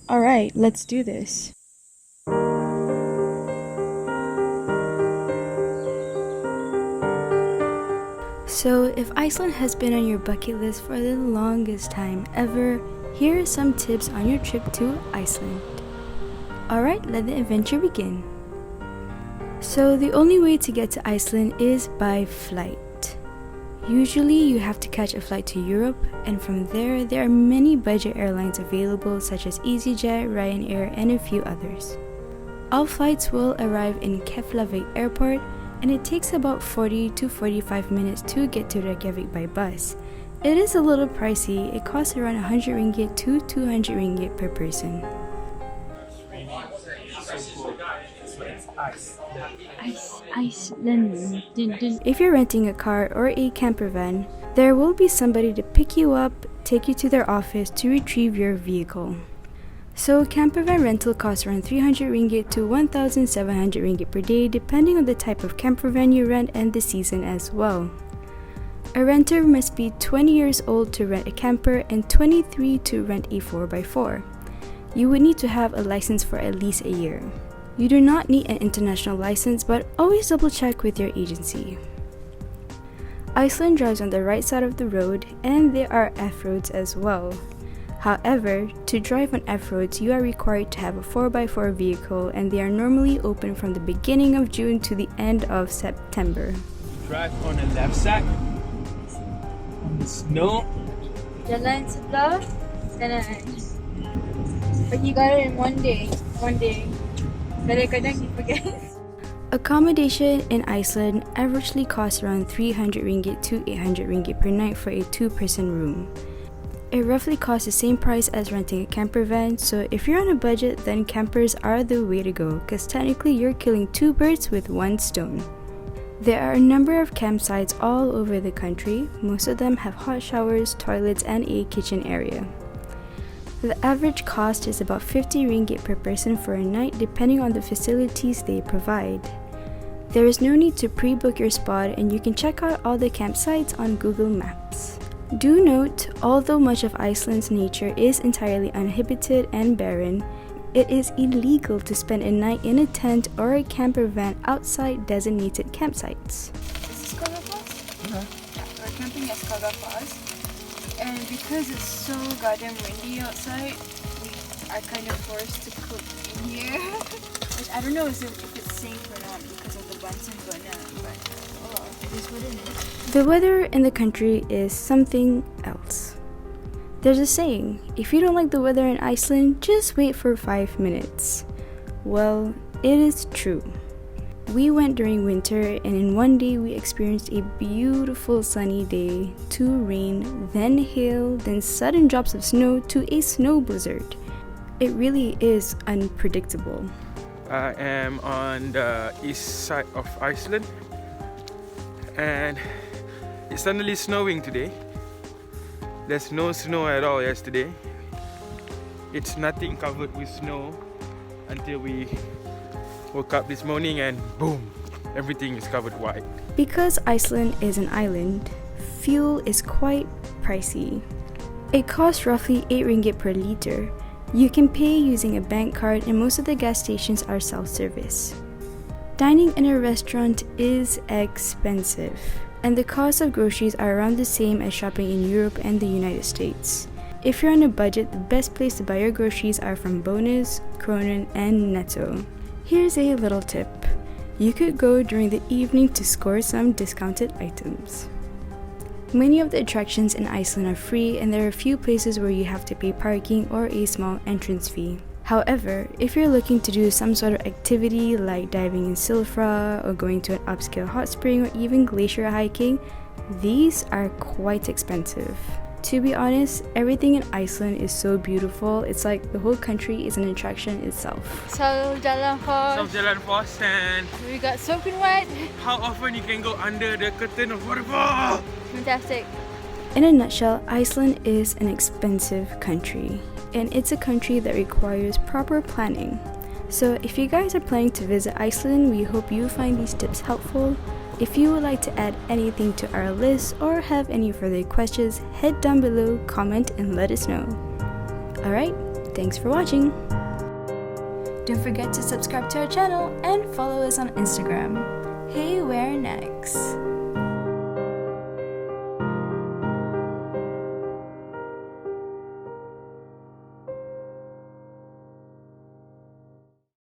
Alright, let's do this. So, if Iceland has been on your bucket list for the longest time ever, here are some tips on your trip to Iceland. Alright, let the adventure begin. So, the only way to get to Iceland is by flight. Usually, you have to catch a flight to Europe, and from there are many budget airlines available such as EasyJet, Ryanair, and a few others. All flights will arrive in Keflavik Airport, and it takes about 40 to 45 minutes to get to Reykjavik by bus. It is a little pricey, it costs around 100 ringgit to 200 ringgit per person. Iceland. If you're renting a car or a camper van, there will be somebody to pick you up, take you to their office to retrieve your vehicle. So camper van rental costs around 300 ringgit to 1,700 ringgit per day depending on the type of camper van you rent and the season as well. A renter must be 20 years old to rent a camper and 23 to rent a 4x4. You would need to have a license for at least a year. You do not need an international license, but always double check with your agency. Iceland drives on the right side of the road, and there are F-roads as well. However, to drive on F-roads, you are required to have a 4x4 vehicle, and they are normally open from the beginning of June to the end of September. Drive on the left side. On the snow. Jalan sebelah kanan. But you got it in one day. Kadang-kadang you forget. Accommodation in Iceland averagely costs around 300 ringgit to 800 ringgit per night for a 2-person room. It roughly costs the same price as renting a camper van, so if you're on a budget, then campers are the way to go, because technically you're killing 2 birds with 1 stone. There are a number of campsites all over the country. Most of them have hot showers, toilets, and a kitchen area. The average cost is about 50 ringgit per person for a night depending on the facilities they provide. There is no need to pre-book your spot, and you can check out all the campsites on Google Maps. Do note, although much of Iceland's nature is entirely uninhabited and barren, it is illegal to spend a night in a tent or a camper van outside designated campsites. This is Kuala Lumpur? Yeah, we're camping at Kuala Lumpur. And because it's so goddamn windy outside, we are kind of forced to cook in here. Which I don't know if it's safe or not because of the Bunsen burner, but it is what it is. The weather in the country is something else. There's a saying, if you don't like the weather in Iceland, just wait for 5 minutes. Well, it is true. We went during winter, and in one day we experienced a beautiful sunny day, to rain, then hail, then sudden drops of snow to a snow blizzard. It really is unpredictable. I am on the east side of Iceland, and it's suddenly snowing today. There's no snow at all yesterday. It's nothing covered with snow until we woke up this morning and boom, everything is covered white. Because Iceland is an island, fuel is quite pricey. It costs roughly 8 ringgit per liter. You can pay using a bank card, and most of the gas stations are self-service. Dining in a restaurant is expensive, and the cost of groceries are around the same as shopping in Europe and the United States. If you're on a budget, the best place to buy your groceries are from Bonus, Kronen, and Netto. Here's a little tip. You could go during the evening to score some discounted items. Many of the attractions in Iceland are free, and there are a few places where you have to pay parking or a small entrance fee. However, if you're looking to do some sort of activity like diving in Silfra or going to an upscale hot spring or even glacier hiking, these are quite expensive. To be honest, everything in Iceland is so beautiful. It's like the whole country is an attraction itself. So Jalan Force, and we got soaking wet. how often you can go under the curtain of waterfall? Fantastic. In a nutshell, Iceland is an expensive country, and it's a country that requires proper planning. So if you guys are planning to visit Iceland, we hope you find these tips helpful. If you would like to add anything to our list or have any further questions, head down below, comment, and let us know. Alright, Thanks for watching! Don't forget to subscribe to our channel and follow us on Instagram. Hey, where next?